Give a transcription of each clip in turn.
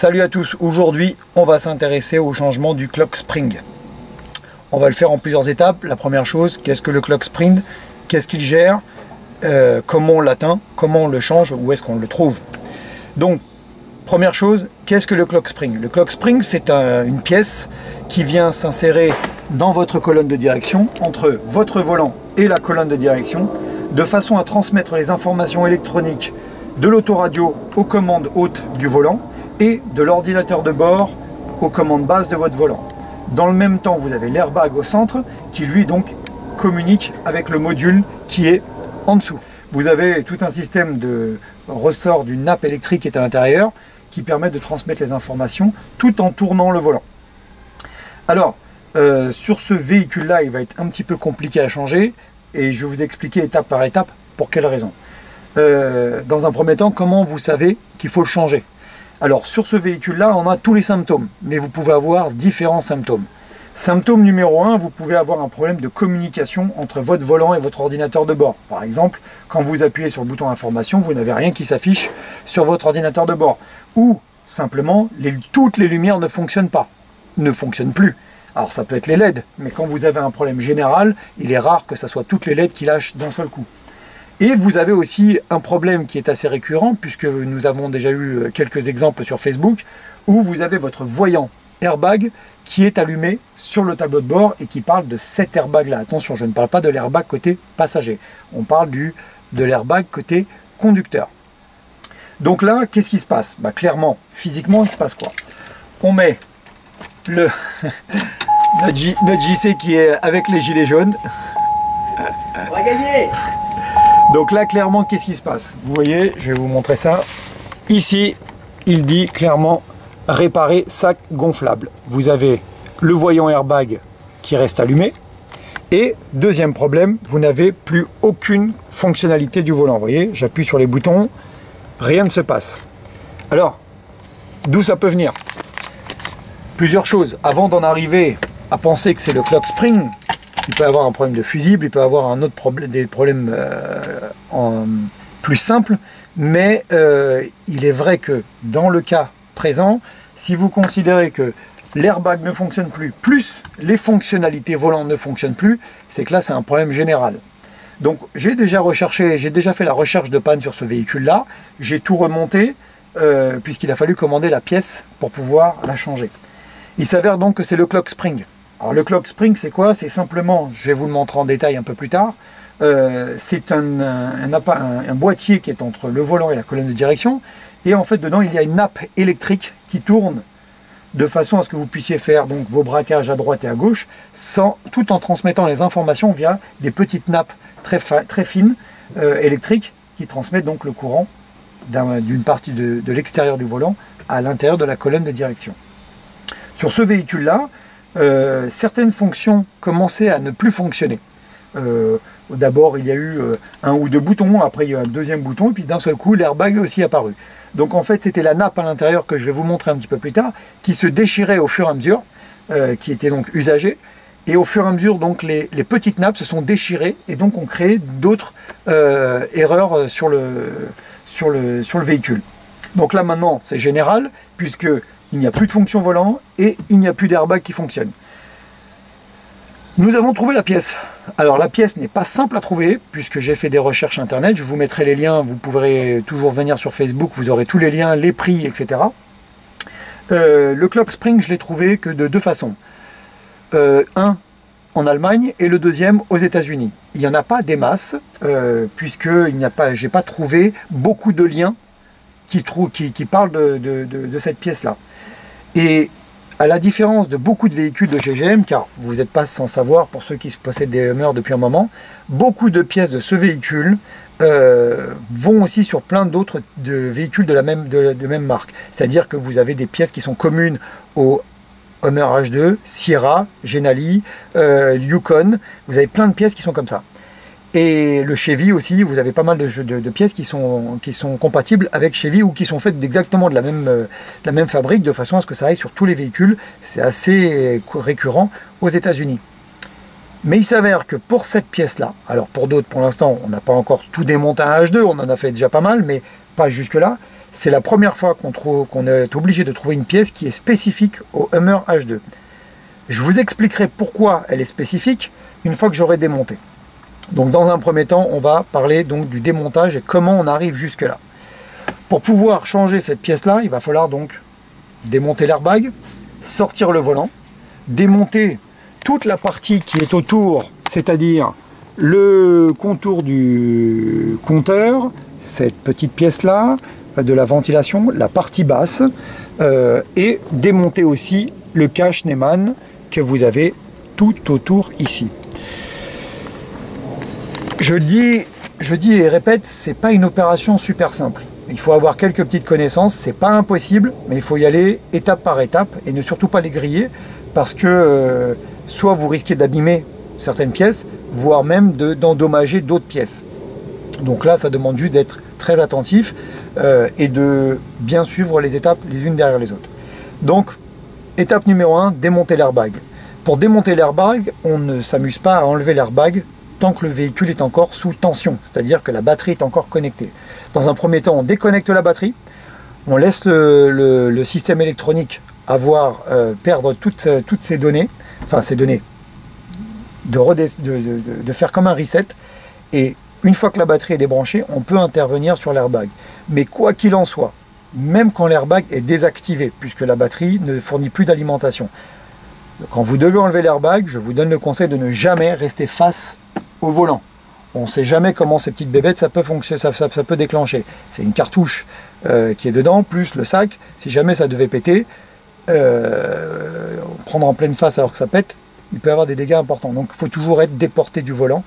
Salut à tous, aujourd'hui on va s'intéresser au changement du clock spring. On va le faire en plusieurs étapes. La première chose, qu'est-ce que le clock spring? Qu'est-ce qu'il gère? Comment on l'atteint? Comment on le change? Où est-ce qu'on le trouve? Donc, première chose, qu'est-ce que le clock spring? Le clock spring, c'est une pièce qui vient s'insérer dans votre colonne de direction, entre votre volant et la colonne de direction, de façon à transmettre les informations électroniques de l'autoradio aux commandes hautes du volant et de l'ordinateur de bord aux commandes basses de votre volant. Dans le même temps, vous avez l'airbag au centre qui lui donc communique avec le module qui est en dessous. Vous avez tout un système de ressort d'une nappe électrique qui est à l'intérieur qui permet de transmettre les informations tout en tournant le volant. Alors, sur ce véhicule-là, il va être un petit peu compliqué à changer et je vais vous expliquer étape par étape pour quelle raison. Dans un premier temps, comment vous savez qu'il faut le changer? Alors, sur ce véhicule-là, on a tous les symptômes, mais vous pouvez avoir différents symptômes. Symptôme numéro 1, vous pouvez avoir un problème de communication entre votre volant et votre ordinateur de bord. Par exemple, quand vous appuyez sur le bouton information, vous n'avez rien qui s'affiche sur votre ordinateur de bord. Ou, simplement, toutes les lumières ne fonctionnent pas, ne fonctionnent plus. Alors, ça peut être les LED, mais quand vous avez un problème général, il est rare que ce soit toutes les LED qui lâchent d'un seul coup. Et vous avez aussi un problème qui est assez récurrent, puisque nous avons déjà eu quelques exemples sur Facebook, où vous avez votre voyant airbag qui est allumé sur le tableau de bord et qui parle de cet airbag-là. Attention, je ne parle pas de l'airbag côté passager, on parle de l'airbag côté conducteur. Donc là, qu'est-ce qui se passe? Clairement, physiquement, il se passe quoi? On met notre JC qui est avec les gilets jaunes. On va gagner! Donc là, clairement, qu'est-ce qui se passe? Vous voyez, je vais vous montrer ça. Ici, il dit clairement réparer sac gonflable. Vous avez le voyant airbag qui reste allumé. Et deuxième problème, vous n'avez plus aucune fonctionnalité du volant. Vous voyez, j'appuie sur les boutons, rien ne se passe. Alors, d'où ça peut venir? Plusieurs choses. Avant d'en arriver à penser que c'est le clock spring, il peut avoir un problème de fusible, il peut avoir un autre problème, des problèmes plus simples, mais il est vrai que dans le cas présent, si vous considérez que l'airbag ne fonctionne plus, plus les fonctionnalités volantes ne fonctionnent plus, c'est que là c'est un problème général. Donc j'ai déjà fait la recherche de panne sur ce véhicule-là, j'ai tout remonté, puisqu'il a fallu commander la pièce pour pouvoir la changer. Il s'avère donc que c'est le clock spring. Alors le clock spring, c'est quoi? C'est simplement, je vais vous le montrer en détail un peu plus tard, c'est un boîtier qui est entre le volant et la colonne de direction, et en fait dedans il y a une nappe électrique qui tourne de façon à ce que vous puissiez faire donc vos braquages à droite et à gauche, tout en transmettant les informations via des petites nappes très fines électriques qui transmettent donc le courant d'une partie de l'extérieur du volant à l'intérieur de la colonne de direction. Sur ce véhicule-là, certaines fonctions commençaient à ne plus fonctionner. D'abord, il y a eu un ou deux boutons, après il y a eu un deuxième bouton, et puis d'un seul coup, l'airbag est aussi apparu. Donc en fait, c'était la nappe à l'intérieur, que je vais vous montrer un petit peu plus tard, qui se déchirait au fur et à mesure, qui était donc usagée, et au fur et à mesure, donc, les petites nappes se sont déchirées, et donc ont créé d'autres erreurs sur le véhicule. Donc là maintenant, c'est général, puisque il n'y a plus de fonction volant et il n'y a plus d'airbag qui fonctionne. Nous avons trouvé la pièce. Alors la pièce n'est pas simple à trouver puisque j'ai fait des recherches internet. Je vous mettrai les liens, vous pourrez toujours venir sur Facebook, vous aurez tous les liens, les prix, etc. Le clock spring, je l'ai trouvé que de deux façons. Un en Allemagne et le deuxième aux États-Unis. Il n'y en a pas des masses puisque j'ai pas trouvé beaucoup de liens qui parlent de cette pièce-là. Et à la différence de beaucoup de véhicules de GGM, car vous n'êtes pas sans savoir, pour ceux qui possèdent des Hummer depuis un moment, beaucoup de pièces de ce véhicule vont aussi sur plein d'autres véhicules de même marque. C'est-à-dire que vous avez des pièces qui sont communes au Hummer H2, Sierra, Genali, Yukon. Vous avez plein de pièces qui sont comme ça. Et le Chevy aussi, vous avez pas mal de pièces qui sont compatibles avec Chevy ou qui sont faites exactement de la même fabrique, de façon à ce que ça aille sur tous les véhicules. C'est assez récurrent aux États-Unis. Mais il s'avère que pour cette pièce-là, alors pour d'autres, pour l'instant, on n'a pas encore tout démonté à H2, on en a fait déjà pas mal, mais pas jusque-là. C'est la première fois qu'on est obligé de trouver une pièce qui est spécifique au Hummer H2. Je vous expliquerai pourquoi elle est spécifique une fois que j'aurai démonté. Donc dans un premier temps, on va parler donc du démontage et comment on arrive jusque là. Pour pouvoir changer cette pièce-là, il va falloir donc démonter l'airbag, sortir le volant, démonter toute la partie qui est autour, c'est-à-dire le contour du compteur, cette petite pièce-là, de la ventilation, la partie basse, et démonter aussi le cache Neumann que vous avez tout autour ici. Je dis et répète, c'est pas une opération super simple. Il faut avoir quelques petites connaissances, c'est pas impossible, mais il faut y aller étape par étape et ne surtout pas les griller parce que soit vous risquez d'abîmer certaines pièces, voire même d'endommager d'autres pièces. Donc là, ça demande juste d'être très attentif et de bien suivre les étapes les unes derrière les autres. Donc, étape numéro 1, démonter l'airbag. Pour démonter l'airbag, on ne s'amuse pas à enlever l'airbag tant que le véhicule est encore sous tension, c'est-à-dire que la batterie est encore connectée. Dans un premier temps, on déconnecte la batterie, on laisse le système électronique perdre toutes ces données, enfin ces données, de faire comme un reset, et une fois que la batterie est débranchée, on peut intervenir sur l'airbag. Mais quoi qu'il en soit, même quand l'airbag est désactivé, puisque la batterie ne fournit plus d'alimentation, quand vous devez enlever l'airbag, je vous donne le conseil de ne jamais rester face au volant. On ne sait jamais comment ces petites bébêtes ça peut fonctionner, ça peut déclencher. C'est une cartouche qui est dedans, plus le sac. Si jamais ça devait péter, prendre en pleine face alors que ça pète, il peut y avoir des dégâts importants. Donc il faut toujours être déporté du volant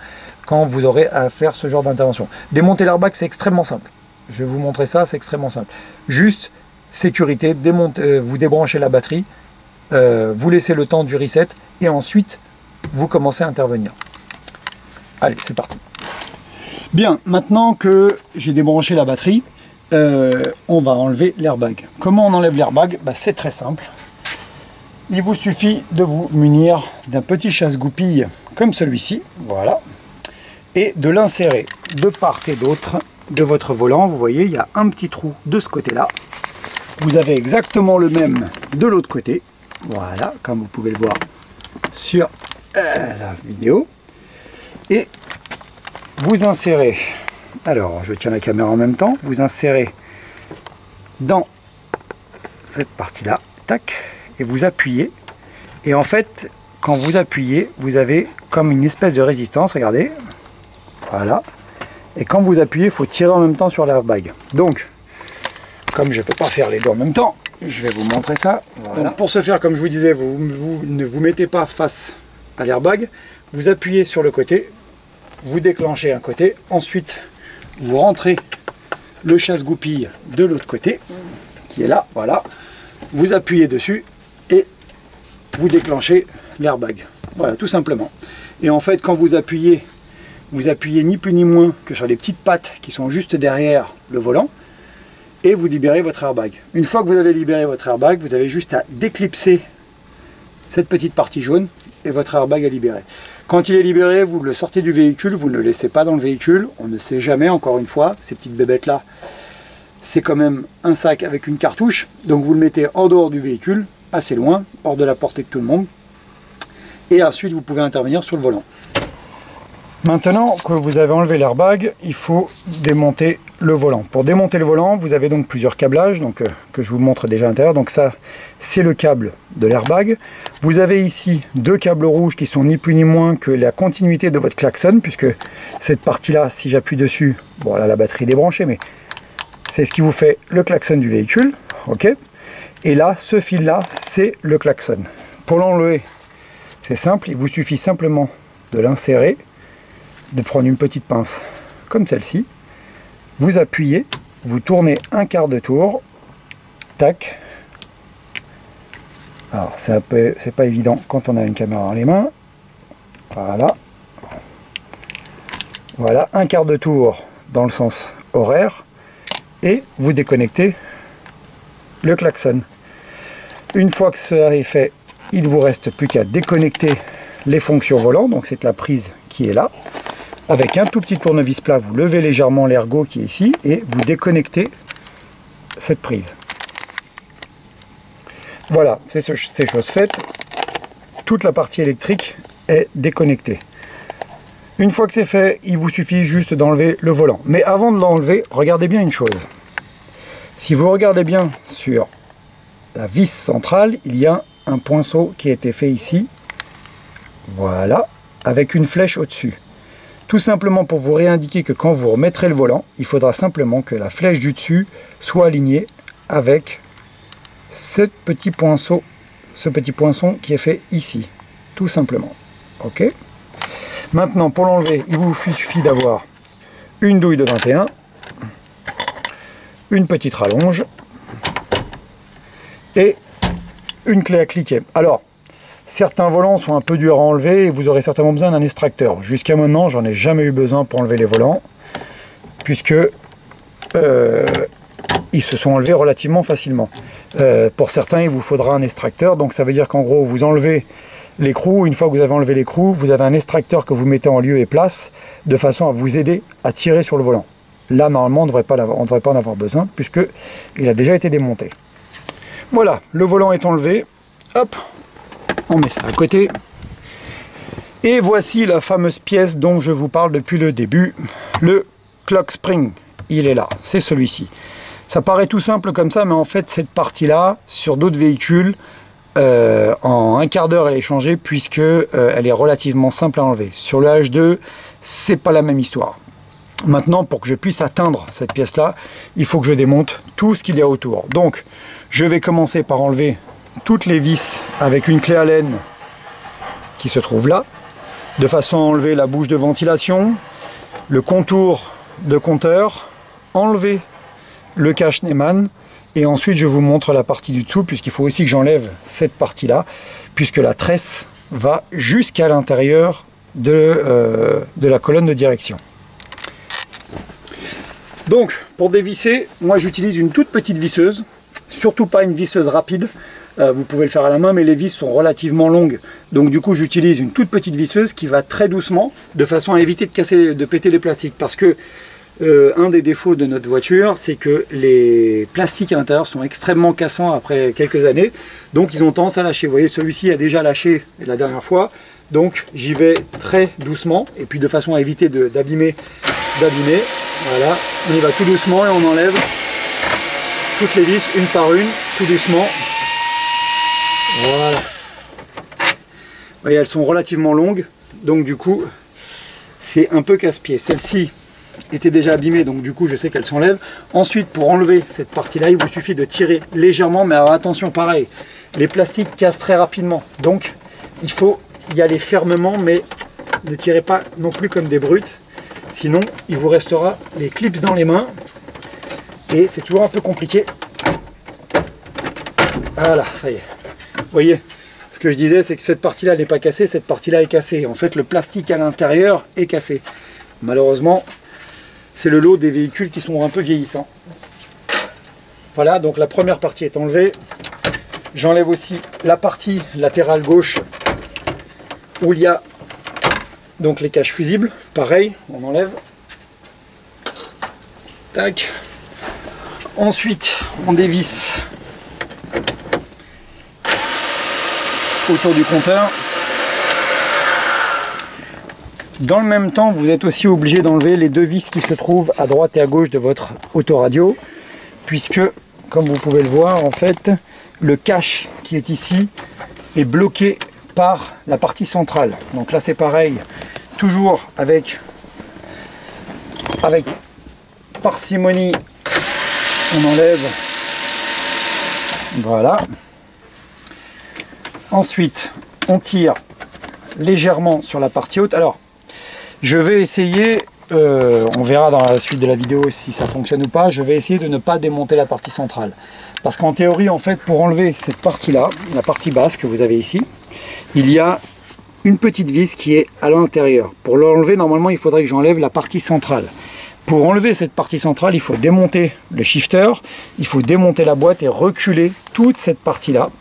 quand vous aurez à faire ce genre d'intervention. Démonter l'airbag, c'est extrêmement simple. Je vais vous montrer ça, c'est extrêmement simple. Juste sécurité, vous débranchez la batterie, vous laissez le temps du reset et ensuite vous commencez à intervenir. Allez, c'est parti. Bien, maintenant que j'ai débranché la batterie, on va enlever l'airbag. Comment on enlève l'airbag? C'est très simple. Il vous suffit de vous munir d'un petit chasse-goupille comme celui-ci, voilà, et de l'insérer de part et d'autre de votre volant. Vous voyez, il y a un petit trou de ce côté-là. Vous avez exactement le même de l'autre côté, voilà, comme vous pouvez le voir sur la vidéo. Et vous insérez, alors je tiens la caméra en même temps, vous insérez dans cette partie-là, tac, et vous appuyez. Et en fait, quand vous appuyez, vous avez comme une espèce de résistance, regardez, voilà. Et quand vous appuyez, il faut tirer en même temps sur l'airbag. Donc, comme je ne peux pas faire les deux en même temps, je vais vous montrer ça. Voilà. Donc, pour ce faire, comme je vous disais, vous ne vous mettez pas face à l'airbag, vous appuyez sur le côté, vous déclenchez un côté, ensuite vous rentrez le chasse-goupille de l'autre côté, qui est là, voilà, vous appuyez dessus et vous déclenchez l'airbag. Voilà, tout simplement. Et en fait, quand vous appuyez ni plus ni moins que sur les petites pattes qui sont juste derrière le volant, et vous libérez votre airbag. Une fois que vous avez libéré votre airbag, vous avez juste à déclipser cette petite partie jaune et votre airbag est libéré. Quand il est libéré, vous le sortez du véhicule, vous ne le laissez pas dans le véhicule. On ne sait jamais, encore une fois, ces petites bébêtes-là, c'est quand même un sac avec une cartouche. Donc vous le mettez en dehors du véhicule, assez loin, hors de la portée de tout le monde. Et ensuite, vous pouvez intervenir sur le volant. Maintenant que vous avez enlevé l'airbag, il faut démonter le volant. Pour démonter le volant, vous avez donc plusieurs câblages que je vous montre déjà à l'intérieur. Donc ça, c'est le câble de l'airbag. Vous avez ici deux câbles rouges qui sont ni plus ni moins que la continuité de votre klaxon, puisque cette partie-là, si j'appuie dessus, bon là la batterie est débranchée, mais c'est ce qui vous fait le klaxon du véhicule. Ok. Et là, ce fil-là, c'est le klaxon. Pour l'enlever, c'est simple, il vous suffit simplement de l'insérer, de prendre une petite pince comme celle-ci, vous appuyez, vous tournez un quart de tour, tac. Alors c'est pas évident quand on a une caméra dans les mains, voilà, voilà, un quart de tour dans le sens horaire, et vous déconnectez le klaxon. Une fois que cela est fait, il ne vous reste plus qu'à déconnecter les fonctions volant, donc c'est la prise qui est là. Avec un tout petit tournevis plat, vous levez légèrement l'ergot qui est ici et vous déconnectez cette prise. Voilà, c'est chose faite. Toute la partie électrique est déconnectée. Une fois que c'est fait, il vous suffit juste d'enlever le volant. Mais avant de l'enlever, regardez bien une chose. Si vous regardez bien sur la vis centrale, il y a un poinçon qui a été fait ici. Voilà, avec une flèche au-dessus. Tout simplement pour vous réindiquer que quand vous remettrez le volant, il faudra simplement que la flèche du dessus soit alignée avec ce petit poinçon qui est fait ici. Tout simplement. Ok. Maintenant, pour l'enlever, il vous suffit d'avoir une douille de 21, une petite rallonge et une clé à cliquer. Alors, certains volants sont un peu durs à enlever et vous aurez certainement besoin d'un extracteur. Jusqu'à maintenant, j'en ai jamais eu besoin pour enlever les volants, puisque ils se sont enlevés relativement facilement. Pour certains, il vous faudra un extracteur, donc ça veut dire qu'en gros, vous enlevez l'écrou. Une fois que vous avez enlevé l'écrou, vous avez un extracteur que vous mettez en lieu et place, de façon à vous aider à tirer sur le volant. Là, normalement, on ne devrait pas en avoir besoin, puisqu'il a déjà été démonté. Voilà, le volant est enlevé. Hop, on met ça à côté. Et voici la fameuse pièce dont je vous parle depuis le début, le clock spring. Il est là, c'est celui-ci. Ça paraît tout simple comme ça, mais en fait, cette partie-là, sur d'autres véhicules, en un quart d'heure, elle est changée, puisque elle est relativement simple à enlever. Sur le H2, c'est pas la même histoire. Maintenant, pour que je puisse atteindre cette pièce-là, il faut que je démonte tout ce qu'il y a autour. Donc, je vais commencer par enlever toutes les vis avec une clé Allen qui se trouve là, de façon à enlever la bouche de ventilation, le contour de compteur, enlever le cache Neumann, et ensuite je vous montre la partie du dessous, puisqu'il faut aussi que j'enlève cette partie-là, puisque la tresse va jusqu'à l'intérieur de la colonne de direction. Donc, pour dévisser, moi j'utilise une toute petite visseuse, surtout pas une visseuse rapide. Vous pouvez le faire à la main, mais les vis sont relativement longues. Donc du coup, j'utilise une toute petite visseuse qui va très doucement, de façon à éviter de péter les plastiques. Parce que un des défauts de notre voiture, c'est que les plastiques à l'intérieur sont extrêmement cassants après quelques années. Donc ils ont tendance à lâcher. Vous voyez, celui-ci a déjà lâché la dernière fois. Donc j'y vais très doucement, et puis de façon à éviter d'abîmer. Voilà, on y va tout doucement et on enlève toutes les vis une par une, tout doucement. Voilà. Vous voyez, elles sont relativement longues, donc du coup, c'est un peu casse-pied. Celle-ci était déjà abîmée, donc du coup, je sais qu'elle s'enlève. Ensuite, pour enlever cette partie-là, il vous suffit de tirer légèrement, mais alors attention, pareil, les plastiques cassent très rapidement. Donc, il faut y aller fermement, mais ne tirez pas non plus comme des brutes. Sinon, il vous restera les clips dans les mains et c'est toujours un peu compliqué. Voilà, ça y est. Vous voyez, ce que je disais, c'est que cette partie-là n'est pas cassée, cette partie-là est cassée. En fait, le plastique à l'intérieur est cassé. Malheureusement, c'est le lot des véhicules qui sont un peu vieillissants. Voilà, donc la première partie est enlevée. J'enlève aussi la partie latérale gauche où il y a donc les caches fusibles, pareil, on enlève. Tac. Ensuite, on dévisse autour du compteur. Dans le même temps, vous êtes aussi obligé d'enlever les deux vis qui se trouvent à droite et à gauche de votre autoradio, puisque, comme vous pouvez le voir, en fait, le cache qui est ici est bloqué par la partie centrale. Donc là c'est pareil, toujours avec parcimonie, on enlève. Voilà. Ensuite, on tire légèrement sur la partie haute. Alors, je vais essayer, on verra dans la suite de la vidéo si ça fonctionne ou pas, je vais essayer de ne pas démonter la partie centrale. Parce qu'en théorie, en fait, pour enlever cette partie-là, la partie basse que vous avez ici, il y a une petite vis qui est à l'intérieur. Pour l'enlever, normalement, il faudrait que j'enlève la partie centrale. Pour enlever cette partie centrale, il faut démonter le shifter, il faut démonter la boîte et reculer toute cette partie-là.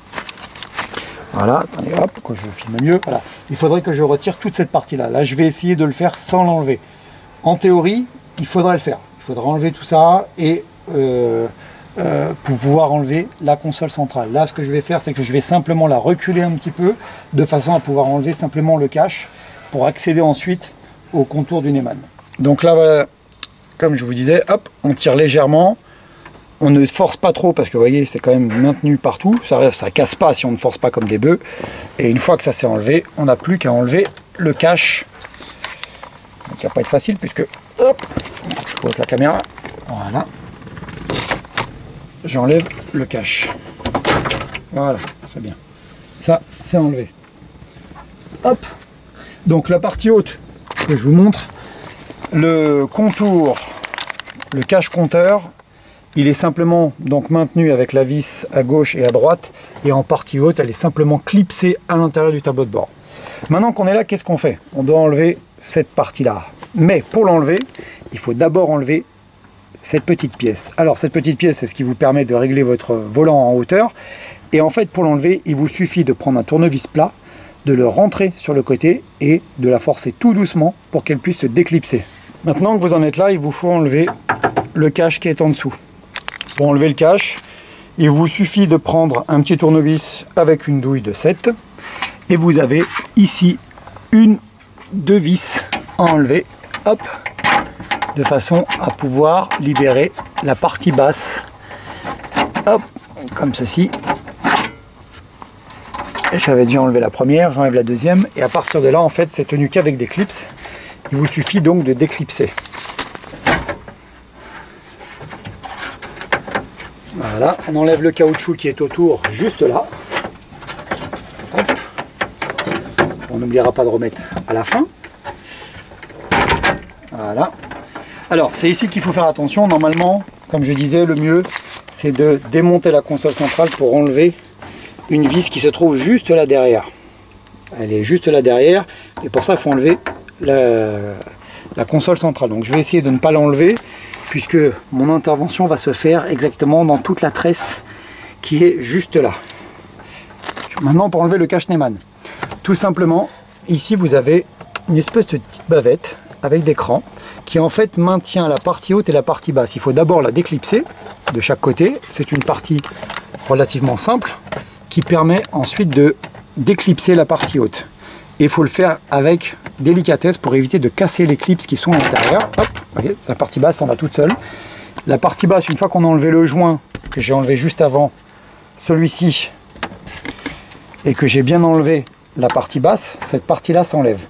Voilà, attendez, hop, que je filme mieux. Voilà. Il faudrait que je retire toute cette partie-là. Là, je vais essayer de le faire sans l'enlever. En théorie, il faudrait le faire. Il faudra enlever tout ça et pour pouvoir enlever la console centrale. Là, ce que je vais faire, c'est que je vais simplement la reculer un petit peu, de façon à pouvoir enlever simplement le cache, pour accéder ensuite au contour du Neyman. Donc là, voilà, comme je vous disais, hop, on tire légèrement. On ne force pas trop parce que vous voyez, c'est quand même maintenu partout. Ça casse pas si on ne force pas comme des bœufs. Et une fois que ça s'est enlevé, on n'a plus qu'à enlever le cache. Donc il ne va pas être facile puisque, hop, je pose la caméra. Voilà. J'enlève le cache. Voilà, très bien. Ça, c'est enlevé. Hop. Donc la partie haute que je vous montre, le contour, le cache compteur. Il est simplement donc maintenu avec la vis à gauche et à droite, et en partie haute, elle est simplement clipsée à l'intérieur du tableau de bord. Maintenant qu'on est là, qu'est-ce qu'on fait? On doit enlever cette partie-là. Mais pour l'enlever, il faut d'abord enlever cette petite pièce. Alors cette petite pièce, c'est ce qui vous permet de régler votre volant en hauteur. Et en fait, pour l'enlever, il vous suffit de prendre un tournevis plat, de le rentrer sur le côté et de la forcer tout doucement pour qu'elle puisse se déclipser. Maintenant que vous en êtes là, il vous faut enlever le cache qui est en dessous. Pour enlever le cache, il vous suffit de prendre un petit tournevis avec une douille de 7 et vous avez ici deux vis à enlever, hop, de façon à pouvoir libérer la partie basse, hop, comme ceci. Et j'avais déjà enlevé la première, j'enlève la deuxième et à partir de là, en fait, c'est tenu qu'avec des clips. Il vous suffit donc de déclipser. Voilà, on enlève le caoutchouc qui est autour, juste là. Hop. On n'oubliera pas de remettre à la fin. Voilà. Alors, c'est ici qu'il faut faire attention. Normalement, comme je disais, le mieux, c'est de démonter la console centrale pour enlever une vis qui se trouve juste là derrière. Elle est juste là derrière, et pour ça, il faut enlever la console centrale. Donc, je vais essayer de ne pas l'enlever, puisque mon intervention va se faire exactement dans toute la tresse qui est juste là. Maintenant, pour enlever le cache Neyman, tout simplement, ici vous avez une espèce de petite bavette avec des crans qui en fait maintient la partie haute et la partie basse. Il faut d'abord la déclipser de chaque côté. C'est une partie relativement simple qui permet ensuite de déclipser la partie haute. Et il faut le faire avec délicatesse pour éviter de casser les clips qui sont à l'intérieur. Hop, voyez, la partie basse s'en va toute seule. La partie basse, une fois qu'on a enlevé le joint que j'ai enlevé juste avant, celui-ci, et que j'ai bien enlevé la partie basse, cette partie-là s'enlève.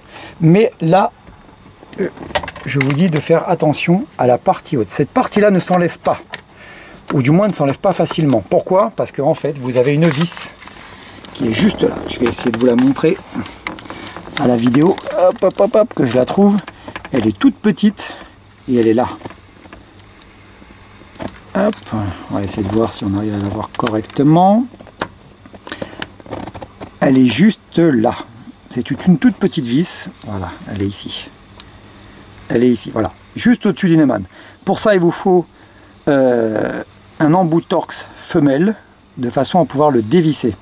Mais là, je vous dis de faire attention à la partie haute. Cette partie-là ne s'enlève pas, ou du moins ne s'enlève pas facilement. Pourquoi? Parce qu'en fait, vous avez une vis qui est juste là. Je vais essayer de vous la montrer à la vidéo, hop, hop, hop, hop, que je la trouve. Elle est toute petite et elle est là. Hop, on va essayer de voir si on arrive à la voir correctement. Elle est juste là. C'est une toute petite vis. Voilà, elle est ici. Elle est ici, voilà, juste au-dessus du Neyman. Pour ça, il vous faut un embout Torx femelle, de façon à pouvoir le dévisser.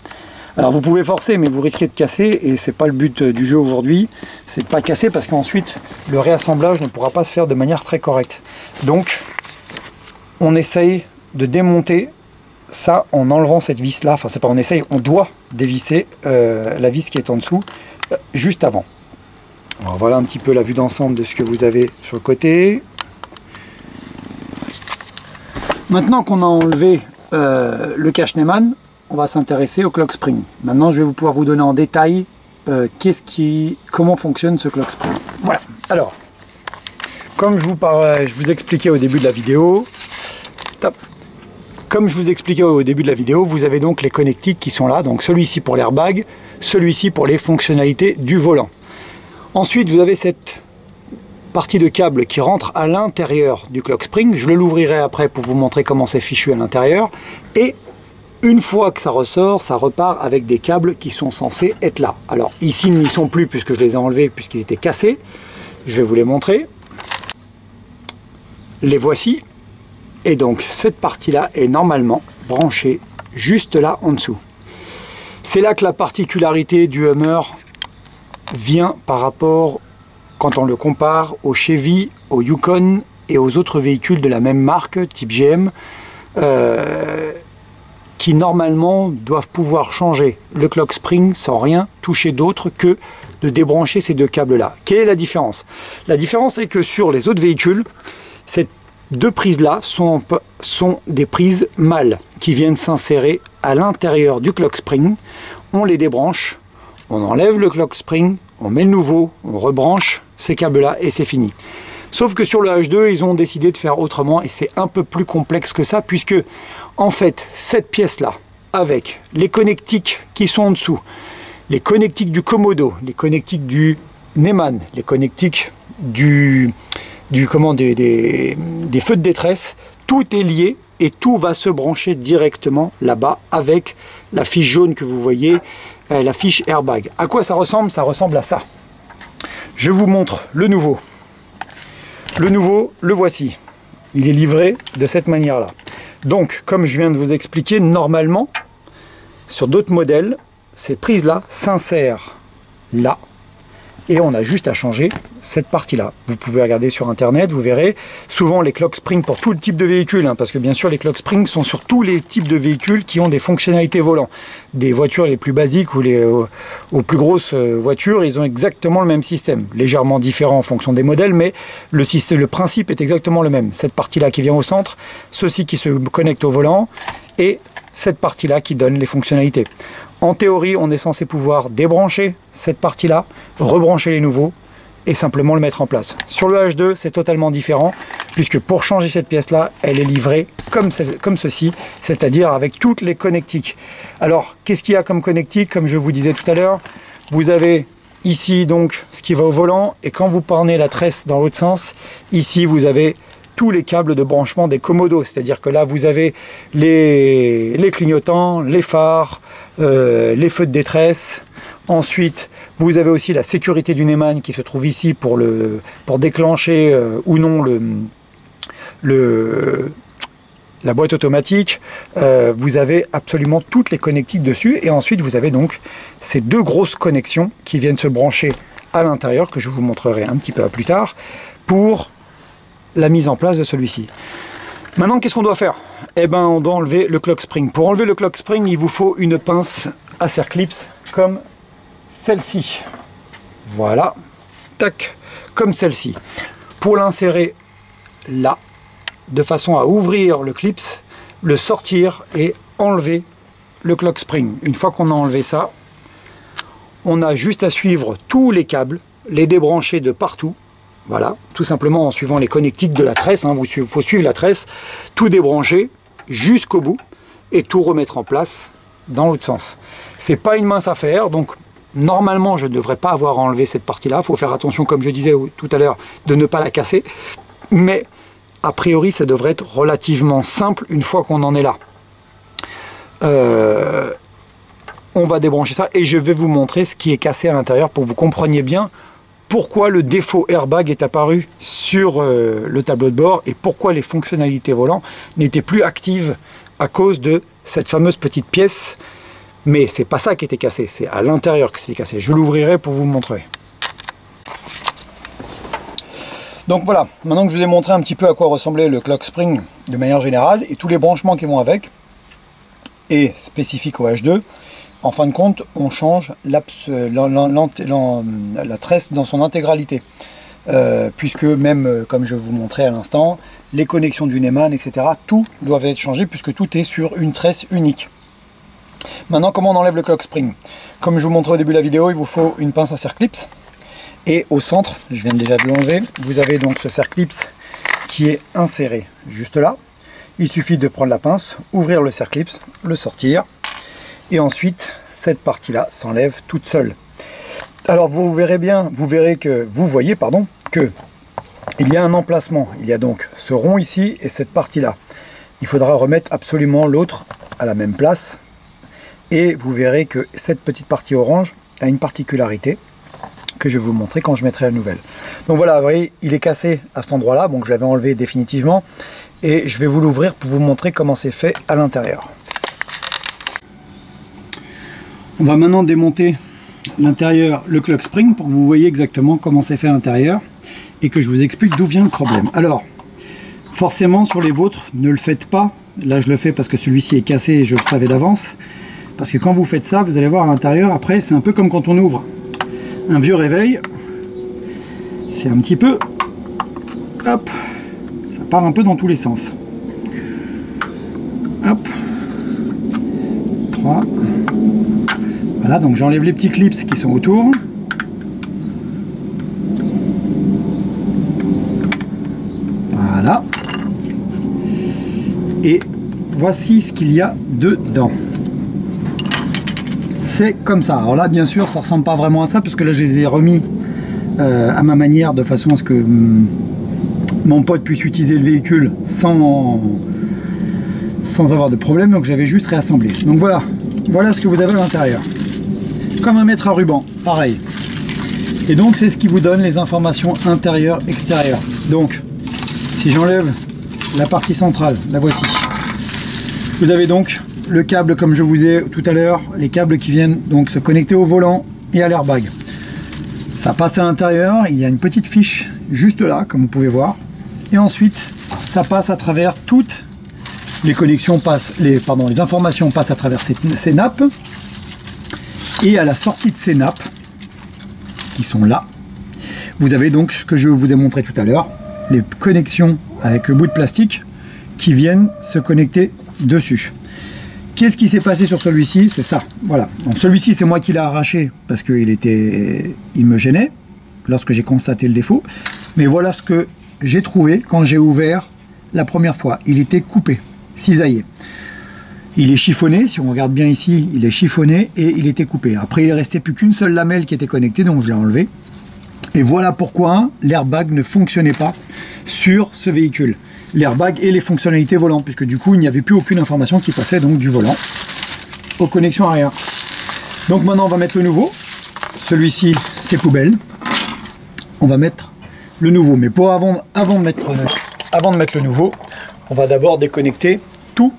Alors vous pouvez forcer, mais vous risquez de casser, et c'est pas le but du jeu aujourd'hui, c'est de pas casser, parce qu'ensuite le réassemblage ne pourra pas se faire de manière très correcte. Donc on essaye de démonter ça en enlevant cette vis là, enfin c'est pas on essaye, on doit dévisser la vis qui est en dessous juste avant. Alors voilà un petit peu la vue d'ensemble de ce que vous avez sur le côté. Maintenant qu'on a enlevé le cache Neyman, on va s'intéresser au clock spring. Maintenant, je vais pouvoir vous donner en détail comment fonctionne ce clock spring. Voilà. Alors, comme je vous expliquais au début de la vidéo, vous avez donc les connectiques qui sont là. Donc celui-ci pour l'airbag, celui-ci pour les fonctionnalités du volant. Ensuite, vous avez cette partie de câble qui rentre à l'intérieur du clock spring. Je l'ouvrirai après pour vous montrer comment c'est fichu à l'intérieur. Et une fois que ça ressort, ça repart avec des câbles qui sont censés être là. Alors ici, ils n'y sont plus puisque je les ai enlevés, puisqu'ils étaient cassés. Je vais vous les montrer. Les voici. Et donc cette partie-là est normalement branchée juste là en dessous. C'est là que la particularité du Hummer vient par rapport, quand on le compare au Chevy, au Yukon et aux autres véhicules de la même marque, type GM. qui normalement doivent pouvoir changer le clock spring sans rien toucher d'autre que de débrancher ces deux câbles là. Quelle est la différence? La différence est que sur les autres véhicules, ces deux prises là sont des prises mâles qui viennent s'insérer à l'intérieur du clock spring. On les débranche, on enlève le clock spring, on met le nouveau, on rebranche ces câbles là et c'est fini. Sauf que sur le H2, ils ont décidé de faire autrement et c'est un peu plus complexe que ça, puisque en fait, cette pièce-là, avec les connectiques qui sont en dessous, les connectiques du Komodo, les connectiques du Neyman, les connectiques des feux de détresse, tout est lié et tout va se brancher directement là-bas avec la fiche jaune que vous voyez, la fiche airbag. À quoi ça ressemble? Ça ressemble à ça. Je vous montre le nouveau. Le nouveau, le voici. Il est livré de cette manière-là. Donc, comme je viens de vous expliquer, normalement, sur d'autres modèles, ces prises-là s'insèrent là. Et on a juste à changer cette partie-là. Vous pouvez regarder sur Internet, vous verrez. Souvent, les clock springs pour tout le type de véhicule, hein, parce que bien sûr, les clock springs sont sur tous les types de véhicules qui ont des fonctionnalités volant. Des voitures les plus basiques ou aux plus grosses voitures, ils ont exactement le même système. Légèrement différent en fonction des modèles, mais le principe est exactement le même. Cette partie-là qui vient au centre, ceci qui se connecte au volant, et cette partie-là qui donne les fonctionnalités. En théorie, on est censé pouvoir débrancher cette partie-là, rebrancher les nouveaux et simplement le mettre en place. Sur le H2, c'est totalement différent, puisque pour changer cette pièce-là, elle est livrée comme ceci, c'est-à-dire avec toutes les connectiques. Alors, qu'est-ce qu'il y a comme connectique? Comme je vous disais tout à l'heure, vous avez ici donc ce qui va au volant, et quand vous prenez la tresse dans l'autre sens, ici vous avez tous les câbles de branchement des Komodo, c'est-à-dire que là vous avez les clignotants, les phares, les feux de détresse. Ensuite vous avez aussi la sécurité du Neyman qui se trouve ici pour déclencher ou non la boîte automatique. Vous avez absolument toutes les connectiques dessus, et ensuite vous avez donc ces deux grosses connexions qui viennent se brancher à l'intérieur, que je vous montrerai un petit peu plus tard, pour la mise en place de celui-ci. Maintenant, qu'est-ce qu'on doit faire? Eh ben, on doit enlever le clock spring. Pour enlever le clock spring, il vous faut une pince à circlips comme celle-ci. Voilà, tac, comme celle-ci. Pour l'insérer là, de façon à ouvrir le clips, le sortir et enlever le clock spring. Une fois qu'on a enlevé ça, on a juste à suivre tous les câbles, les débrancher de partout. Voilà, tout simplement en suivant les connectiques de la tresse, hein, il faut suivre la tresse, tout débrancher jusqu'au bout et tout remettre en place dans l'autre sens. C'est pas une mince affaire, donc normalement je ne devrais pas avoir enlevé cette partie-là. Il faut faire attention, comme je disais tout à l'heure, de ne pas la casser, mais a priori ça devrait être relativement simple une fois qu'on en est là. On va débrancher ça et je vais vous montrer ce qui est cassé à l'intérieur pour que vous compreniez bien pourquoi le défaut airbag est apparu sur le tableau de bord et pourquoi les fonctionnalités volant n'étaient plus actives à cause de cette fameuse petite pièce. Mais c'est pas ça qui était cassé, c'est à l'intérieur que c'est cassé. Je l'ouvrirai pour vous montrer. Donc voilà, maintenant que je vous ai montré un petit peu à quoi ressemblait le clock spring de manière générale et tous les branchements qui vont avec, et spécifiques au H2, en fin de compte, on change la tresse dans son intégralité. Puisque même, comme je vous montrais à l'instant, les connexions du Neyman, etc., tout doit être changé puisque tout est sur une tresse unique. Maintenant, comment on enlève le clock spring? Comme je vous montrais au début de la vidéo, il vous faut une pince à circlips. Et au centre, je viens déjà de l'enlever, vous avez donc ce circlips qui est inséré juste là. Il suffit de prendre la pince, ouvrir le circlips, le sortir. Et ensuite, cette partie-là s'enlève toute seule. Alors vous voyez que il y a un emplacement. Il y a donc ce rond ici et cette partie-là. Il faudra remettre absolument l'autre à la même place. Et vous verrez que cette petite partie orange a une particularité que je vais vous montrer quand je mettrai la nouvelle. Donc voilà, vous voyez, il est cassé à cet endroit-là. Donc je l'avais enlevé définitivement. Et je vais vous l'ouvrir pour vous montrer comment c'est fait à l'intérieur. On va maintenant démonter l'intérieur, le clock spring, pour que vous voyez exactement comment c'est fait à l'intérieur et que je vous explique d'où vient le problème. Alors, forcément sur les vôtres, ne le faites pas Là je le fais parce que celui-ci est cassé et je le savais d'avance. Parce que quand vous faites ça, vous allez voir à l'intérieur, après c'est un peu comme quand on ouvre un vieux réveil. C'est un petit peu, hop, ça part un peu dans tous les sens. Hop, 3. Voilà, donc j'enlève les petits clips qui sont autour. Voilà. Et voici ce qu'il y a dedans. C'est comme ça. Alors là, bien sûr, ça ressemble pas vraiment à ça, parce que là, je les ai remis à ma manière, de façon à ce que mon pote puisse utiliser le véhicule sans avoir de problème. Donc j'avais juste réassemblé. Donc voilà, voilà ce que vous avez à l'intérieur. Comme un mètre à ruban, pareil. Et donc c'est ce qui vous donne les informations intérieures, extérieures. Donc, si j'enlève la partie centrale, la voici. Vous avez donc le câble, comme je vous ai tout à l'heure, les câbles qui viennent donc se connecter au volant et à l'airbag. Ça passe à l'intérieur, il y a une petite fiche juste là, comme vous pouvez voir. Et ensuite, ça passe à travers toutes les connexions, les informations passent à travers ces nappes. Et à la sortie de ces nappes, qui sont là, vous avez donc ce que je vous ai montré tout à l'heure, les connexions avec le bout de plastique qui viennent se connecter dessus. Qu'est-ce qui s'est passé sur celui-ci? C'est ça, voilà. Donc celui-ci, c'est moi qui l'ai arraché parce qu'il me gênait lorsque j'ai constaté le défaut. Mais voilà ce que j'ai trouvé quand j'ai ouvert la première fois. Il était coupé, cisaillé. Il est chiffonné, si on regarde bien ici, il est chiffonné et il était coupé. Après, il ne restait plus qu'une seule lamelle qui était connectée, donc je l'ai enlevé. Et voilà pourquoi l'airbag ne fonctionnait pas sur ce véhicule. L'airbag et les fonctionnalités volant, puisque du coup il n'y avait plus aucune information qui passait donc du volant aux connexions arrière. Donc maintenant on va mettre le nouveau. Celui-ci c'est poubelle. On va mettre le nouveau, mais avant de mettre le nouveau, on va d'abord déconnecter toute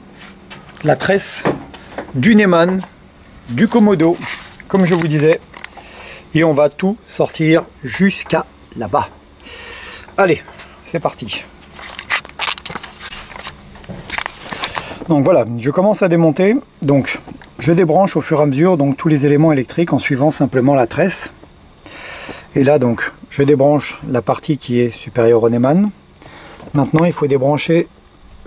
la tresse du Neyman, du Komodo, comme je vous disais, et on va tout sortir jusqu'à là-bas. Allez, c'est parti. Donc voilà, je commence à démonter, donc je débranche au fur et à mesure donc tous les éléments électriques en suivant simplement la tresse. Et là donc je débranche la partie qui est supérieure au Neyman. Maintenant il faut débrancher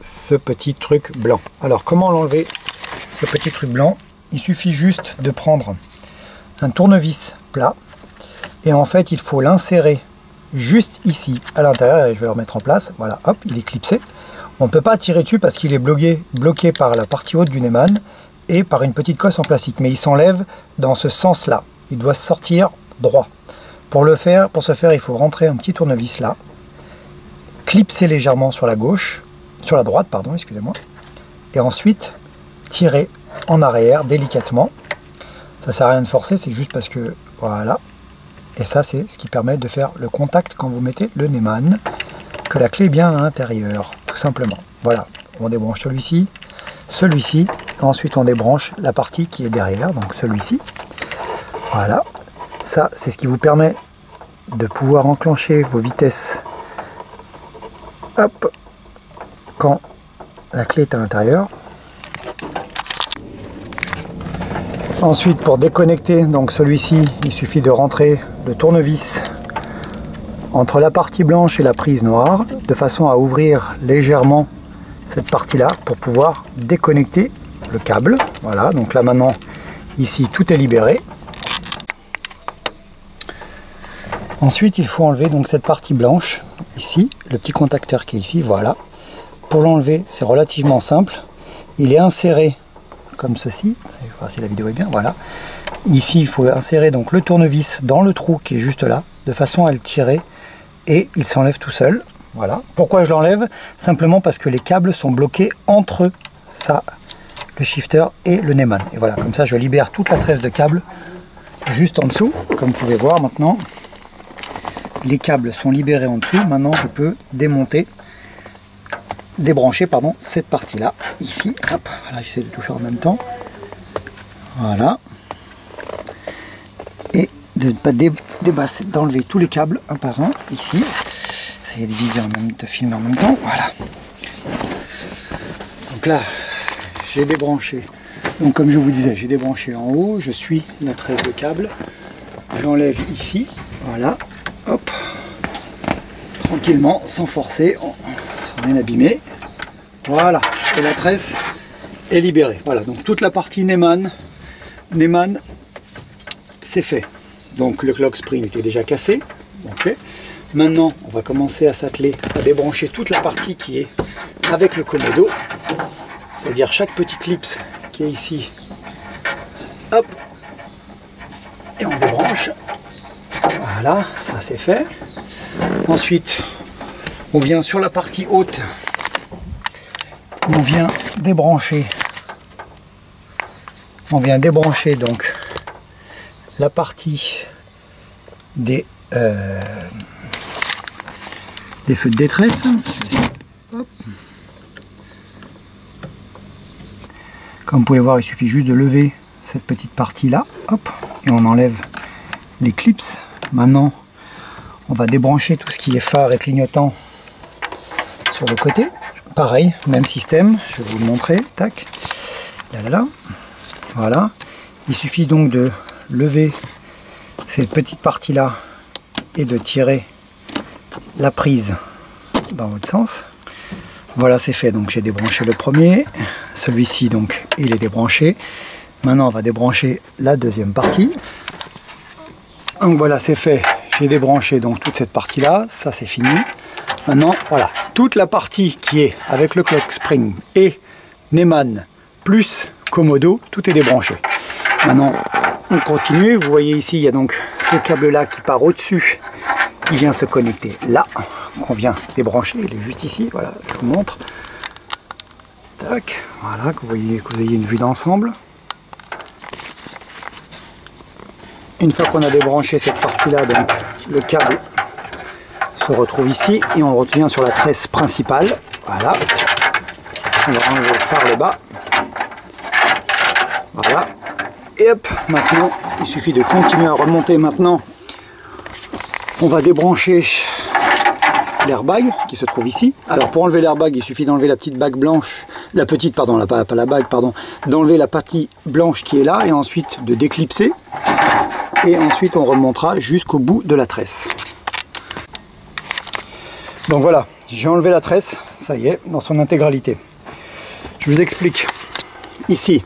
ce petit truc blanc. Alors comment l'enlever, ce petit truc blanc? Il suffit juste de prendre un tournevis plat et en fait il faut l'insérer juste ici à l'intérieur et je vais le remettre en place. Voilà, hop, il est clipsé. On ne peut pas tirer dessus parce qu'il est bloqué par la partie haute du Neyman et par une petite cosse en plastique. Mais il s'enlève dans ce sens-là. Il doit sortir droit. Pour ce faire, il faut rentrer un petit tournevis là, clipser légèrement sur la droite, pardon, excusez-moi, et ensuite tirer en arrière délicatement. Ça sert à rien de forcer, c'est juste parce que voilà. Et ça, c'est ce qui permet de faire le contact quand vous mettez le Neyman, que la clé est bien à l'intérieur. Tout simplement. Voilà, on débranche celui-ci, ensuite on débranche la partie qui est derrière, donc celui-ci. Voilà, ça c'est ce qui vous permet de pouvoir enclencher vos vitesses, hop, quand la clé est à l'intérieur. Ensuite, pour déconnecter donc celui-ci, il suffit de rentrer le tournevis entre la partie blanche et la prise noire, de façon à ouvrir légèrement cette partie-là pour pouvoir déconnecter le câble. Voilà, donc là maintenant, ici, tout est libéré. Ensuite, il faut enlever donc cette partie blanche, ici, le petit contacteur qui est ici, voilà. Pour l'enlever, c'est relativement simple. Il est inséré comme ceci. Je vais voir si la vidéo est bien, voilà. Ici, il faut insérer donc le tournevis dans le trou qui est juste là, de façon à le tirer. Et il s'enlève tout seul. Voilà. Pourquoi je l'enlève? Simplement parce que les câbles sont bloqués entre ça, le shifter et le Neyman. Et voilà, comme ça je libère toute la tresse de câbles juste en dessous. Comme vous pouvez voir maintenant, les câbles sont libérés en dessous. Maintenant je peux débrancher cette partie-là, ici. Hop, voilà, j'essaie de tout faire en même temps. Voilà. Et de ne pas d'enlever tous les câbles un par un ici. Ça y est de filmer en même temps. Voilà. Donc là, j'ai débranché. Donc comme je vous disais, j'ai débranché en haut, je suis la tresse de câble. J'enlève ici, voilà, hop, tranquillement, sans forcer, sans rien abîmer. Voilà, et la tresse est libérée. Voilà, donc toute la partie Neyman, c'est fait. Donc le clock spring était déjà cassé. Ok. Maintenant, on va commencer à s'atteler à débrancher toute la partie qui est avec le Komodo. C'est-à-dire chaque petit clips qui est ici. Hop. Et on débranche. Voilà, ça c'est fait. Ensuite, on vient sur la partie haute. On vient débrancher. On vient débrancher donc la partie des feux de détresse. Hop. Comme vous pouvez voir, il suffit juste de lever cette petite partie là, hop, et on enlève les clips. Maintenant, on va débrancher tout ce qui est phare et clignotant sur le côté. Pareil, même système, je vais vous le montrer. Tac, là, là, là. Voilà. Il suffit donc de lever cette petite partie là et de tirer la prise dans votre sens. Voilà, c'est fait. Donc j'ai débranché le premier, celui-ci donc il est débranché. Maintenant on va débrancher la deuxième partie. Donc voilà, c'est fait. J'ai débranché donc toute cette partie là, ça c'est fini. Maintenant voilà, toute la partie qui est avec le clock spring et Neyman plus Komodo, tout est débranché. Maintenant on continue. Vous voyez ici il y a donc ce câble là qui part au-dessus, qui vient se connecter là, qu'on vient débrancher. Il est juste ici, voilà, je vous montre. Tac, voilà, que vous ayez une vue d'ensemble. Une fois qu'on a débranché cette partie là, donc le câble se retrouve ici et on revient sur la tresse principale. Voilà, on va enlever par le bas. Voilà, et hop, maintenant il suffit de continuer à remonter. Maintenant on va débrancher l'airbag qui se trouve ici. Alors pour enlever l'airbag, il suffit d'enlever la petite bague blanche, la petite, pardon, pas la bague, pardon, d'enlever la partie blanche qui est là et ensuite de déclipser. Et ensuite on remontera jusqu'au bout de la tresse. Donc voilà, j'ai enlevé la tresse, ça y est, dans son intégralité. Je vous explique. Ici,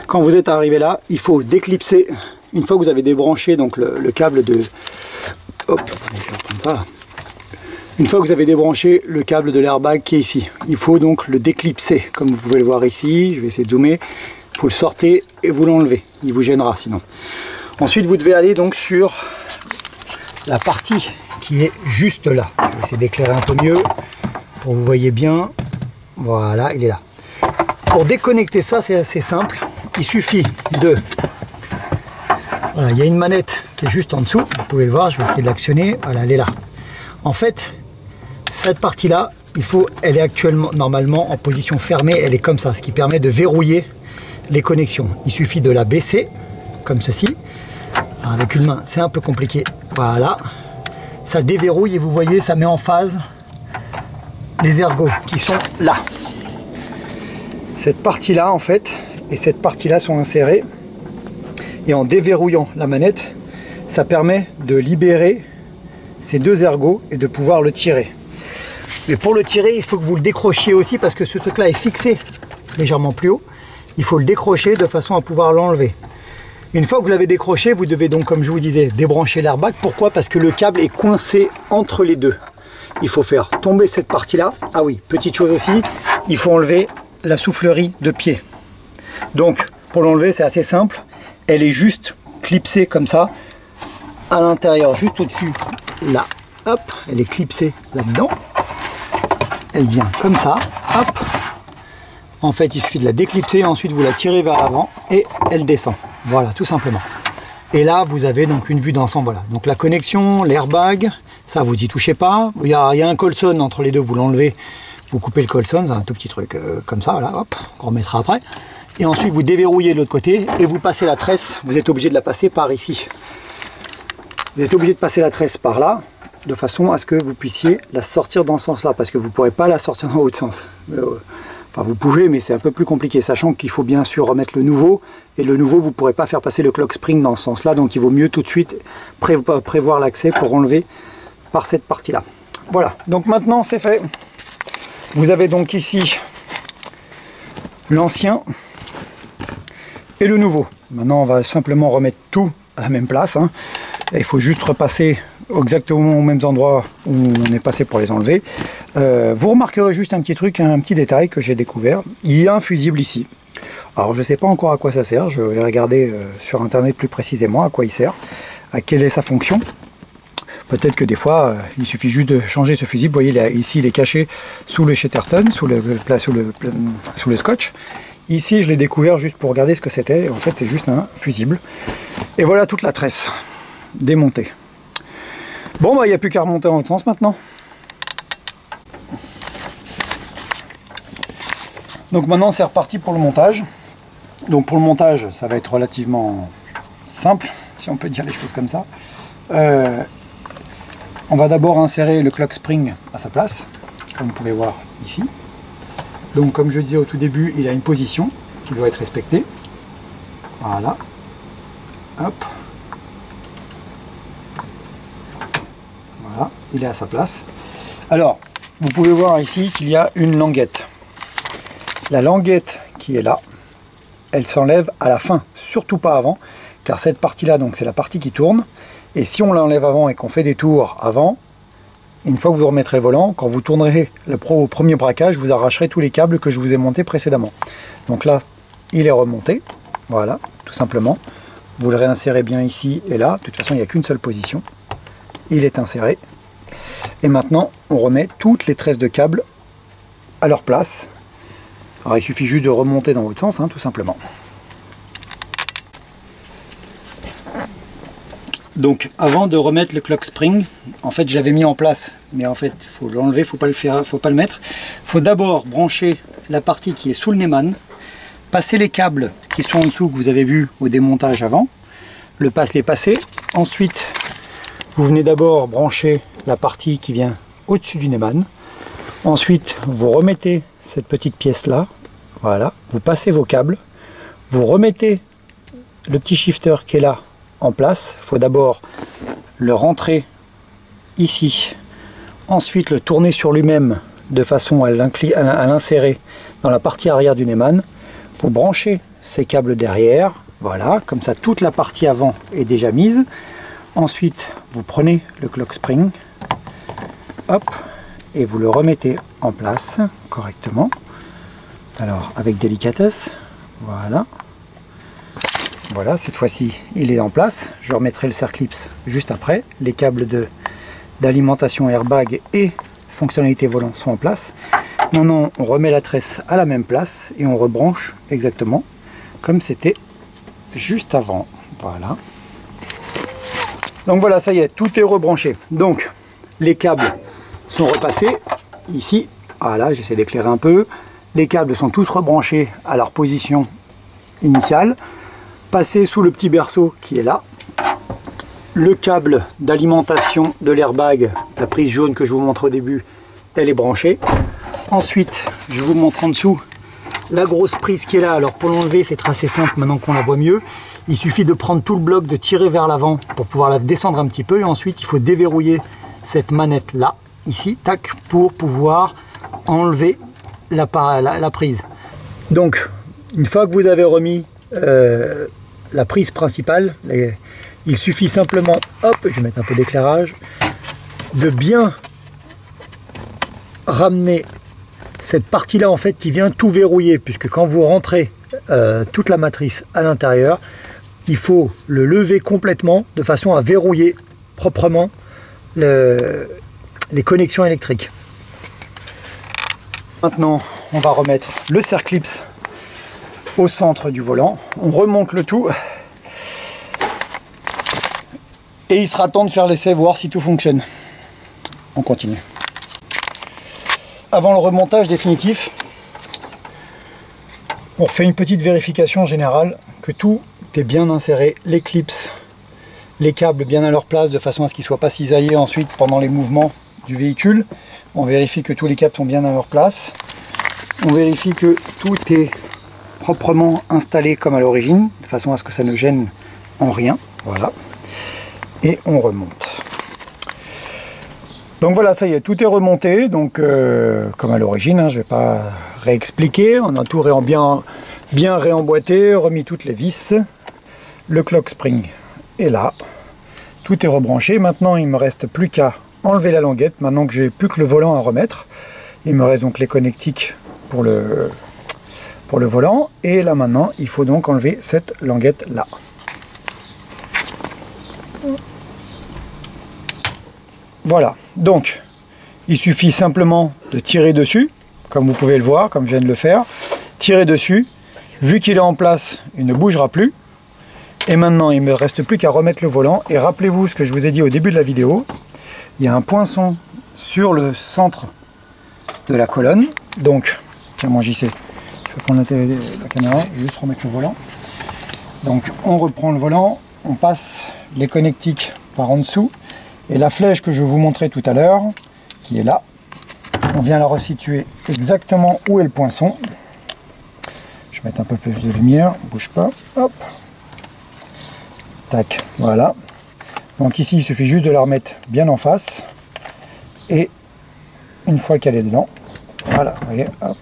quand vous êtes arrivé là, il faut déclipser. Une fois que vous avez débranché donc le câble de... Hop, je vais reprendre ça. Une fois que vous avez débranché le câble de l'airbag qui est ici, il faut donc le déclipser. Comme vous pouvez le voir ici, je vais essayer de zoomer. Il faut le sortir et vous l'enlever. Il vous gênera sinon. Ensuite, vous devez aller donc sur la partie qui est juste là. Je vais essayer d'éclairer un peu mieux pour que vous voyez bien. Voilà, il est là. Pour déconnecter ça, c'est assez simple. Il suffit de... Voilà, il y a une manette qui est juste en dessous. Vous pouvez le voir, je vais essayer de l'actionner. Voilà, elle est là. En fait, cette partie-là, elle est actuellement, normalement, en position fermée. Elle est comme ça, ce qui permet de verrouiller les connexions. Il suffit de la baisser, comme ceci. Alors, avec une main, c'est un peu compliqué. Voilà. Ça déverrouille et vous voyez, ça met en phase les ergots qui sont là. Cette partie-là, en fait, et cette partie-là sont insérées. Et en déverrouillant la manette, ça permet de libérer ces deux ergots et de pouvoir le tirer. Mais pour le tirer, il faut que vous le décrochiez aussi parce que ce truc-là est fixé légèrement plus haut. Il faut le décrocher de façon à pouvoir l'enlever. Une fois que vous l'avez décroché, vous devez donc, comme je vous disais, débrancher l'airbag. Pourquoi? Parce que le câble est coincé entre les deux. Il faut faire tomber cette partie-là. Ah oui, petite chose aussi, il faut enlever la soufflerie de pied. Donc, pour l'enlever, c'est assez simple. Elle est juste clipsée comme ça, à l'intérieur, juste au-dessus, là. Hop, elle est clipsée là-dedans. Elle vient comme ça, hop. En fait, il suffit de la déclipser, ensuite vous la tirez vers l'avant et elle descend. Voilà, tout simplement. Et là, vous avez donc une vue d'ensemble. Voilà. Donc la connexion, l'airbag, ça vous y touchez pas. Il y a un Colson entre les deux, vous l'enlevez, vous coupez le Colson, c'est un tout petit truc comme ça, voilà, hop, on remettra après. Et ensuite, vous déverrouillez de l'autre côté et vous passez la tresse. Vous êtes obligé de la passer par ici. Vous êtes obligé de passer la tresse par là. de façon à ce que vous puissiez la sortir dans ce sens-là, parce que vous ne pourrez pas la sortir dans l'autre sens. Enfin, vous pouvez, mais c'est un peu plus compliqué, sachant qu'il faut bien sûr remettre le nouveau, et le nouveau, vous ne pourrez pas faire passer le clock spring dans ce sens-là, donc il vaut mieux tout de suite prévoir l'accès pour enlever par cette partie-là. Voilà, donc maintenant c'est fait. Vous avez donc ici l'ancien et le nouveau. Maintenant, on va simplement remettre tout à la même place, hein. Et il faut juste repasser exactement aux mêmes endroits où on est passé pour les enlever. Vous remarquerez juste un petit truc, un petit détail que j'ai découvert. Il y a un fusible ici. Alors je ne sais pas encore à quoi ça sert, je vais regarder sur internet plus précisément à quoi il sert, à quelle est sa fonction. Peut-être que des fois il suffit juste de changer ce fusible. Vous voyez là, ici il est caché sous le Chatterton, sous le scotch. Ici je l'ai découvert juste pour regarder ce que c'était. En fait c'est juste un fusible. Et voilà toute la tresse démontée. Bon bah il n'y a plus qu'à remonter en l'autre sens maintenant. Donc maintenant c'est reparti pour le montage. Donc pour le montage ça va être relativement simple, si on peut dire les choses comme ça. On va d'abord insérer le clock spring à sa place, comme vous pouvez voir ici. Donc comme je disais au tout début, il a une position qui doit être respectée. Voilà. Hop. Voilà, il est à sa place. Alors, vous pouvez voir ici qu'il y a une languette. La languette qui est là, elle s'enlève à la fin, surtout pas avant, car cette partie-là, donc c'est la partie qui tourne. Et si on l'enlève avant et qu'on fait des tours avant, une fois que vous remettrez le volant, quand vous tournerez au premier braquage, vous arracherez tous les câbles que je vous ai montés précédemment. Donc là, il est remonté, voilà, tout simplement. Vous le réinsérez bien ici et là, de toute façon il n'y a qu'une seule position. Il est inséré. Et maintenant, on remet toutes les tresses de câbles à leur place. Alors il suffit juste de remonter dans l'autre sens, hein, tout simplement. Donc avant de remettre le clock spring, en fait j'avais mis en place, mais en fait il faut l'enlever, il ne faut pas le mettre. Il faut d'abord brancher la partie qui est sous le Neyman, passer les câbles qui sont en dessous que vous avez vu au démontage avant, les passer. Ensuite vous venez d'abord brancher la partie qui vient au-dessus du Neyman. Ensuite vous remettez cette petite pièce là, voilà, vous passez vos câbles, vous remettez le petit shifter qui est là en place. Il faut d'abord le rentrer ici, ensuite le tourner sur lui-même de façon à l'insérer dans la partie arrière du Neyman. Vous branchez ces câbles derrière, voilà, comme ça toute la partie avant est déjà mise. Ensuite vous prenez le clock spring, hop, et vous le remettez en place correctement, alors avec délicatesse, voilà. Voilà, cette fois-ci, il est en place. Je remettrai le Circlips juste après. Les câbles d'alimentation airbag et fonctionnalité volant sont en place. Maintenant, on remet la tresse à la même place et on rebranche exactement comme c'était juste avant. Voilà. Donc voilà, ça y est, tout est rebranché. Donc, les câbles sont repassés ici. Voilà, j'essaie d'éclairer un peu. Les câbles sont tous rebranchés à leur position initiale. Passer sous le petit berceau qui est là. Le câble d'alimentation de l'airbag, la prise jaune que je vous montre au début, elle est branchée. Ensuite, je vous montre en dessous la grosse prise qui est là. Alors pour l'enlever, c'est assez simple maintenant qu'on la voit mieux. Il suffit de prendre tout le bloc, de tirer vers l'avant pour pouvoir la descendre un petit peu. Et ensuite, il faut déverrouiller cette manette là, ici, tac, pour pouvoir enlever la prise. Donc, une fois que vous avez remis la prise principale, il suffit simplement, hop, je vais mettre un peu d'éclairage, de bien ramener cette partie là en fait qui vient tout verrouiller, puisque quand vous rentrez toute la matrice à l'intérieur, il faut le lever complètement de façon à verrouiller proprement les connexions électriques. Maintenant on va remettre le Circlips au centre du volant, on remonte le tout et il sera temps de faire l'essai, voir si tout fonctionne. On continue. Avant le remontage définitif, on fait une petite vérification générale que tout est bien inséré, les clips les câbles bien à leur place de façon à ce qu'ils ne soient pas cisaillés ensuite pendant les mouvements du véhicule. On vérifie que tous les câbles sont bien à leur place. On vérifie que tout est proprement installé comme à l'origine, de façon à ce que ça ne gêne en rien. Voilà. Et on remonte. Donc voilà, ça y est, tout est remonté, donc comme à l'origine, hein, je ne vais pas réexpliquer. On a tout bien réemboîté, remis toutes les vis. Le clock spring est là. Tout est rebranché. Maintenant, il ne me reste plus qu'à enlever la languette. Maintenant que j'ai plus que le volant à remettre, il me reste donc les connectiques pour le volant. Et là maintenant, il faut donc enlever cette languette là. Voilà, donc il suffit simplement de tirer dessus, comme vous pouvez le voir, comme je viens de le faire. Tirer dessus, vu qu'il est en place, il ne bougera plus. Et maintenant, il ne me reste plus qu'à remettre le volant. Et rappelez-vous ce que je vous ai dit au début de la vidéo, il y a un poinçon sur le centre de la colonne. Donc, tiens mon JC, je vais prendre la caméra et juste remettre le volant. Donc on reprend le volant, on passe les connectiques par en dessous. Et la flèche que je vous montrais tout à l'heure, qui est là, on vient la resituer exactement où est le poinçon. Je vais mettre un peu plus de lumière, bouge pas, hop, tac, voilà. Donc ici, il suffit juste de la remettre bien en face. Et une fois qu'elle est dedans, voilà, vous voyez, hop,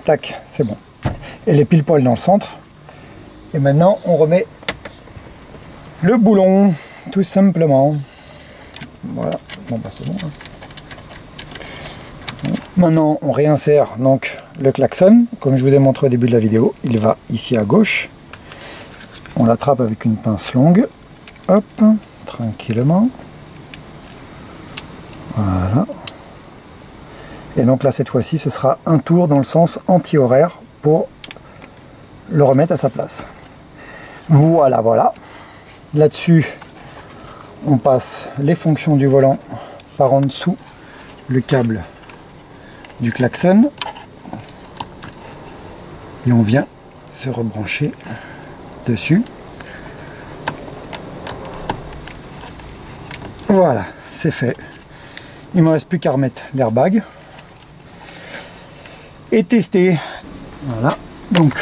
tac, c'est bon. Elle est pile poil dans le centre. Et maintenant, on remet le boulon, tout simplement. Voilà, bon bah c'est bon. Maintenant on réinsère donc le klaxon, comme je vous ai montré au début de la vidéo, il va ici à gauche. On l'attrape avec une pince longue, hop, tranquillement. Voilà. Et donc là cette fois-ci ce sera un tour dans le sens anti-horaire pour le remettre à sa place. Voilà, voilà. Là-dessus, on passe les fonctions du volant par en dessous le câble du klaxon et on vient se rebrancher dessus. Voilà, c'est fait. Il ne me reste plus qu'à remettre l'airbag et tester. Voilà, donc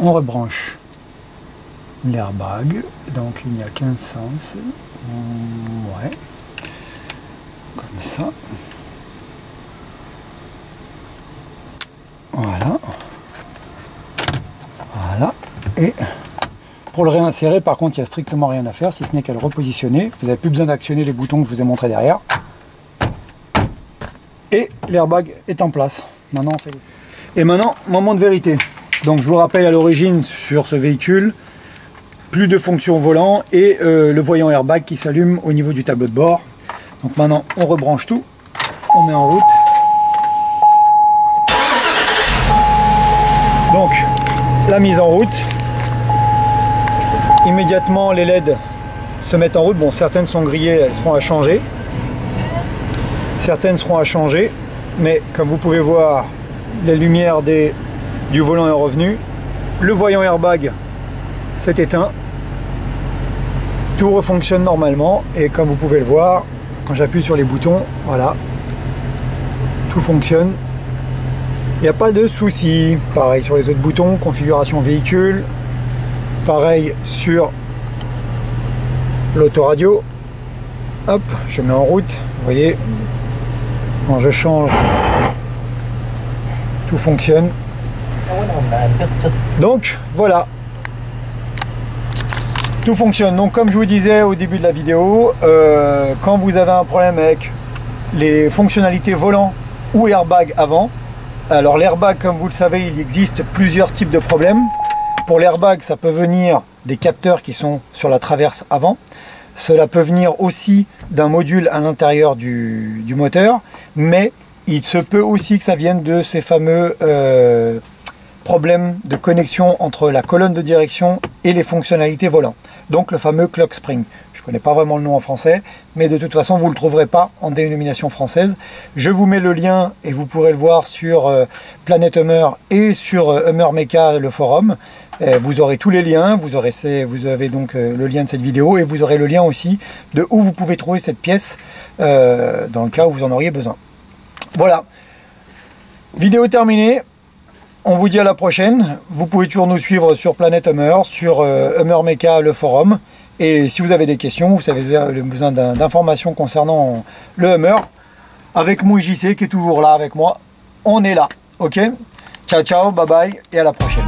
on rebranche l'airbag, donc il n'y a qu'un sens. Ouais, comme ça. Voilà. Voilà. Et pour le réinsérer, par contre, il n'y a strictement rien à faire, si ce n'est qu'à le repositionner. Vous n'avez plus besoin d'actionner les boutons que je vous ai montrés derrière. Et l'airbag est en place. Maintenant, on fait... Et maintenant, moment de vérité. Donc, je vous rappelle à l'origine sur ce véhicule, plus de fonction volant et le voyant airbag qui s'allume au niveau du tableau de bord. Donc maintenant on rebranche tout, on met en route. Donc la mise en route, immédiatement les LED se mettent en route. Bon, certaines sont grillées, elles seront à changer. Certaines seront à changer, mais comme vous pouvez voir, la lumière du volant est revenue. Le voyant airbag s'est éteint. Tout refonctionne normalement et comme vous pouvez le voir, quand j'appuie sur les boutons, voilà, tout fonctionne. Il n'y a pas de souci. Pareil sur les autres boutons, configuration véhicule. Pareil sur l'autoradio. Hop, je mets en route. Vous voyez, quand je change, tout fonctionne. Donc voilà. Tout fonctionne. Donc comme je vous disais au début de la vidéo, quand vous avez un problème avec les fonctionnalités volant ou airbag avant, alors l'airbag, comme vous le savez, il existe plusieurs types de problèmes. Pour l'airbag, ça peut venir des capteurs qui sont sur la traverse avant. Cela peut venir aussi d'un module à l'intérieur du moteur, mais il se peut aussi que ça vienne de ces fameux problèmes de connexion entre la colonne de direction et les fonctionnalités volant. donc le fameux clock spring. Je ne connais pas vraiment le nom en français, mais de toute façon vous ne le trouverez pas en dénomination française. Je vous mets le lien et vous pourrez le voir sur Planet Hummer et sur Hummer Mecha, le forum. Vous aurez tous les liens, vous avez donc le lien de cette vidéo et vous aurez le lien aussi de où vous pouvez trouver cette pièce dans le cas où vous en auriez besoin. Voilà, vidéo terminée. On vous dit à la prochaine. Vous pouvez toujours nous suivre sur Planet Hummer, sur Hummer Mecha, le forum. Et si vous avez des questions, vous avez besoin d'informations concernant le Hummer, avec moi JC qui est toujours là avec moi, on est là. Ok? Ciao, ciao, bye bye et à la prochaine.